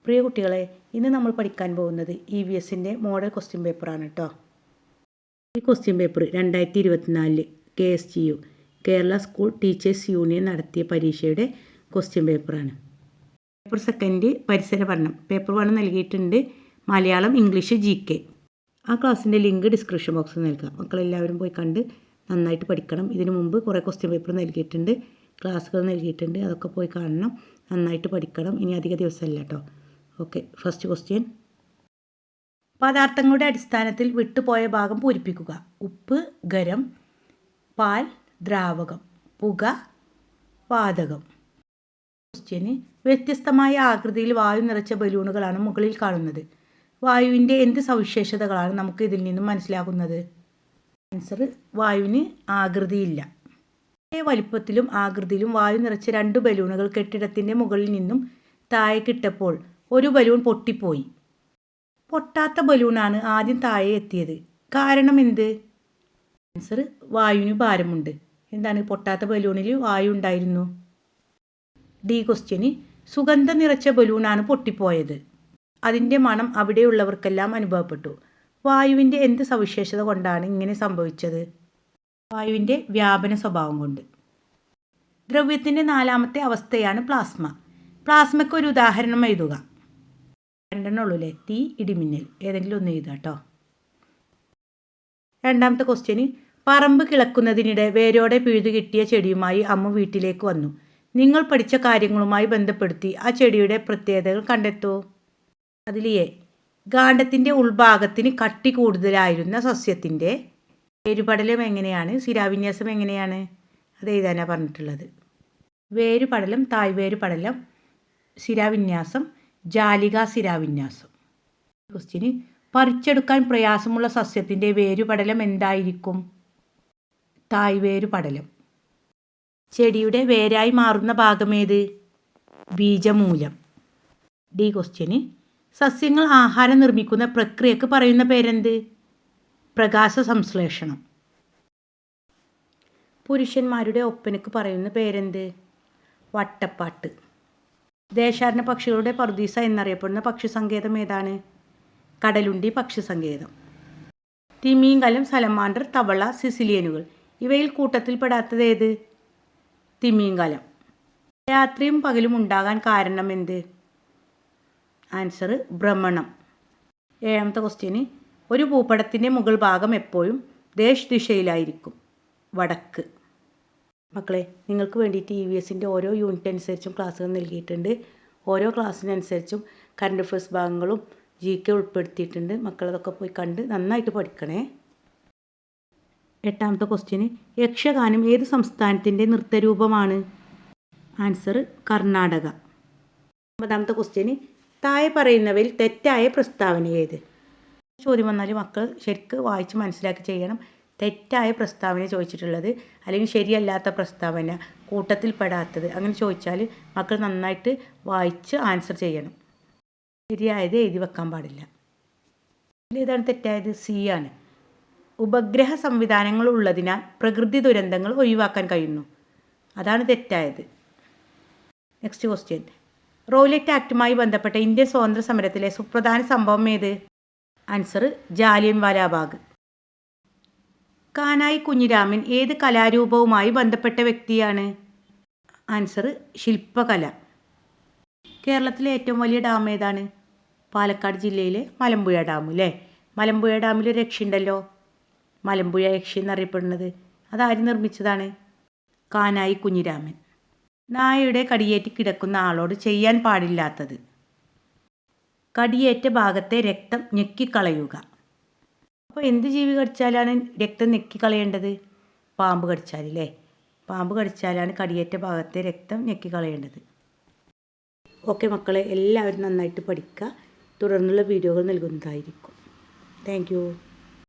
പ്രിയ കുട്ടികളെ, ഇന്ന് നമ്മൾ പഠിക്കാൻ പോകുന്നത് EVSൻ്റെ മോഡൽ ക്വസ്റ്റ്യൻ പേപ്പറാണ് കേട്ടോ. ഈ question paper 2024 KSTU Kerala school teachers union നടത്തിയ പരീക്ഷയുടെ ക്വസ്റ്റ്യൻ പേപ്പറാണ്. പേപ്പർ സെക്കൻഡ് പരിസര പഠനം പേപ്പർ 1 നൽകിയിട്ടുണ്ട്. Malayalam, English, GK. ആ ക്ലാസ്സിൻ്റെ ലിങ്ക് ഡിസ്ക്രിപ്ഷൻ ബോക്സിൽ നൽകാം. മക്കളെല്ലാവരും പോയി കണ്ട് നന്നായിട്ട് പഠിക്കണം. ഇതിനു മുമ്പ് കുറേ ക്വസ്റ്റ്യൻ പേപ്പർ നൽകിയിട്ടുണ്ട്, ക്ലാസ്സുകൾ നൽകിയിട്ടുണ്ട്. അതൊക്കെ പോയി കാണണം, നന്നായിട്ട് പഠിക്കണം. ഇനി അധിക ദിവസമല്ല കേട്ടോ. Okay, first question. പദാർത്ഥങ്ങളുടെ അടിസ്ഥാനത്തിൽ വിട്ടുപോയ ഭാഗം പൂരിപ്പിക്കുക. ഉപ്പ്, ഖരം, പാൽ, ദ്രാവകം, പുക, വാതകം. ക്വസ്റ്റ്യന് വ്യത്യസ്തമായ ആകൃതിയിൽ വായു നിറച്ച ബലൂണുകളാണ് മുകളിൽ കാണുന്നത്. വായുവിൻ്റെ എന്ത് സവിശേഷതകളാണ് നമുക്ക് ഇതിൽ നിന്നും മനസ്സിലാകുന്നത്? ആൻസർ: വായുവിന് ആകൃതിയില്ല. ഒരേ വലിപ്പത്തിലും ആകൃതിയിലും വായു നിറച്ച 2 ബലൂണുകൾ കെട്ടിടത്തിൻ്റെ മുകളിൽ നിന്നും താഴേക്കിട്ടപ്പോൾ ഒരു ബലൂൺ പൊട്ടിപ്പോയി. പൊട്ടാത്ത ബലൂണാണ് ആദ്യം താഴെ എത്തിയത്. കാരണം എന്ത്? ആൻസർ: വായുവിന് ഭാരമുണ്ട്. എന്താണ്? പൊട്ടാത്ത ബലൂണിൽ വായു ഉണ്ടായിരുന്നു. ഡി ക്വസ്റ്റ്യന് സുഗന്ധം നിറച്ച ബലൂണാണ് പൊട്ടിപ്പോയത്. അതിൻ്റെ മണം അവിടെയുള്ളവർക്കെല്ലാം അനുഭവപ്പെട്ടു. വായുവിൻ്റെ എന്ത് സവിശേഷത കൊണ്ടാണ് ഇങ്ങനെ സംഭവിച്ചത്? വായുവിൻ്റെ വ്യാപന സ്വഭാവം കൊണ്ട്. ദ്രവ്യത്തിൻ്റെ 4ാമത്തെ അവസ്ഥയാണ് പ്ലാസ്മ. പ്ലാസ്മയ്ക്ക് ഒരു ഉദാഹരണം എഴുതുക. 2 ഉള്ളൂല്ലേ? തീ, ഇടിമിന്നൽ. ഏതെങ്കിലും ഒന്ന് എഴുതുക കേട്ടോ. 2ാമത്തെ ക്വസ്റ്റ്യന് പറമ്പ് കിളക്കുന്നതിനിടെ വേരോടെ പിഴുതു കിട്ടിയ ചെടിയുമായി അമ്മ വീട്ടിലേക്ക് വന്നു. നിങ്ങൾ പഠിച്ച കാര്യങ്ങളുമായി ബന്ധപ്പെടുത്തി ആ ചെടിയുടെ പ്രത്യേകതകൾ കണ്ടെത്തൂ. അതിൽ എ, ഗാണ്ഡത്തിൻ്റെ ഉൾഭാഗത്തിന് കട്ടി കൂടുതലായിരുന്ന സസ്യത്തിൻ്റെ വേരുപടലം എങ്ങനെയാണ്? ശിരാവിന്യാസം എങ്ങനെയാണ്? അത് എഴുതാനാണ് പറഞ്ഞിട്ടുള്ളത്. വേരുപടലം, തായ്വേരുപടലം, ശിരാവിന്യാസം, ജാലികാ ശിരാവിന്യാസം. ക്വസ്റ്റ്യന് പറിച്ചെടുക്കാൻ പ്രയാസമുള്ള സസ്യത്തിൻ്റെ വേരുപടലം എന്തായിരിക്കും? തായ്വേരുപടലം. ചെടിയുടെ വേരായി മാറുന്ന ഭാഗമേത്? ബീജമൂലം. ഡി ക്വസ്റ്റ്യന് സസ്യങ്ങൾ ആഹാരം നിർമ്മിക്കുന്ന പ്രക്രിയക്ക് പറയുന്ന പേരെന്ത്? പ്രകാശ സംശ്ലേഷണം. പുരുഷന്മാരുടെ ഒപ്പനയ്ക്ക് പറയുന്ന പേരെന്ത്? വട്ടപ്പാട്ട്. ദേശാടന പക്ഷികളുടെ പറുദീസ എന്നറിയപ്പെടുന്ന പക്ഷി സങ്കേതം ഏതാണ്? കടലുണ്ടി പക്ഷി സങ്കേതം. തിമിംഗലം, സലമാണ്ടർ, തവള, സിസിലിയനുകൾ. ഇവയിൽ കൂട്ടത്തിൽപ്പെടാത്തത് ഏത്? തിമിംഗലം. രാത്രിയും പകലും ഉണ്ടാകാൻ കാരണം എന്ത്? ആൻസർ: ഭ്രമണം. 7ാമത്തെ ക്വസ്റ്റ്യന് ഒരു ഭൂപടത്തിൻ്റെ മുകൾ ഭാഗം എപ്പോഴും ദിശയിലായിരിക്കും. വടക്ക്. മക്കളെ, നിങ്ങൾക്ക് വേണ്ടിയിട്ട് EVSൻ്റെ ഓരോ യൂണിറ്റ് അനുസരിച്ചും ക്ലാസ്സുകൾ നൽകിയിട്ടുണ്ട്. ഓരോ ക്ലാസ്സിനനുസരിച്ചും കറണ്ട് അഫയേഴ്സ് ഭാഗങ്ങളും GK ഉൾപ്പെടുത്തിയിട്ടുണ്ട്. മക്കളതൊക്കെ പോയി കണ്ട് നന്നായിട്ട് പഠിക്കണേ. 8ാമത്തെ ക്വസ്റ്റ്യന് യക്ഷഗാനം ഏത് സംസ്ഥാനത്തിൻ്റെ നൃത്തരൂപമാണ്? ആൻസർ: കർണാടക. 9ാമത്തെ ക്വസ്റ്റ്യന് താഴെ പറയുന്നവയിൽ തെറ്റായ പ്രസ്താവന ഏത്? ചോദ്യം വന്നാൽ മക്കൾ ശരിക്ക് വായിച്ച് മനസ്സിലാക്കി ചെയ്യണം. തെറ്റായ പ്രസ്താവന ചോദിച്ചിട്ടുള്ളത്, അല്ലെങ്കിൽ ശരിയല്ലാത്ത പ്രസ്താവന, കൂട്ടത്തിൽപ്പെടാത്തത്, അങ്ങനെ ചോദിച്ചാൽ മക്കൾ നന്നായിട്ട് വായിച്ച് ആൻസർ ചെയ്യണം. ശരിയായത് എഴുതി വെക്കാൻ പാടില്ല. ഏതാണ് തെറ്റായത്? സി ആണ്. ഉപഗ്രഹ സംവിധാനങ്ങൾ ഉള്ളതിനാൽ പ്രകൃതി ദുരന്തങ്ങൾ ഒഴിവാക്കാൻ കഴിയുന്നു. അതാണ് തെറ്റായത്. Next question. റോലറ്റ് ആക്ടുമായി ബന്ധപ്പെട്ട ഇന്ത്യൻ സ്വാതന്ത്ര്യ സമരത്തിലെ സുപ്രധാന സംഭവം ഏത്? ആൻസർ: ജാലിയൻ വാലാബാഗ്. കാനായി കുഞ്ഞിരാമൻ ഏത് കലാരൂപവുമായി ബന്ധപ്പെട്ട വ്യക്തിയാണ്? ആൻസർ: ശില്പകല. കേരളത്തിലെ ഏറ്റവും വലിയ ഡാം ഏതാണ്? പാലക്കാട് ജില്ലയിലെ മലമ്പുഴ ഡാം അല്ലേ? മലമ്പുഴ ഡാമിൽ ഒരു യക്ഷി ഉണ്ടല്ലോ, മലമ്പുഴ യക്ഷി എന്നറിയപ്പെടുന്നത്. അതാര് നിർമ്മിച്ചതാണ്? കാനായി കുഞ്ഞിരാമൻ. നായയുടെ കടിയേറ്റ് കിടക്കുന്ന ആളോട് ചെയ്യാൻ പാടില്ലാത്തത്? കടിയേറ്റ ഭാഗത്തെ രക്തം ഞെക്കിക്കളയുക. അപ്പോൾ എന്ത് ജീവി കടിച്ചാലാണ് രക്തം ഞെക്കിക്കളയേണ്ടത്? പാമ്പ് കടിച്ചാലല്ലേ? പാമ്പ് കടിച്ചാലാണ് കടിയേറ്റ ഭാഗത്തെ രക്തം ഞെക്കിക്കളയേണ്ടത്. ഓക്കെ മക്കളെ, എല്ലാവരും നന്നായിട്ട് പഠിക്കുക. തുടർന്നുള്ള വീഡിയോകൾ നൽകുന്നതായിരിക്കും. Thank U.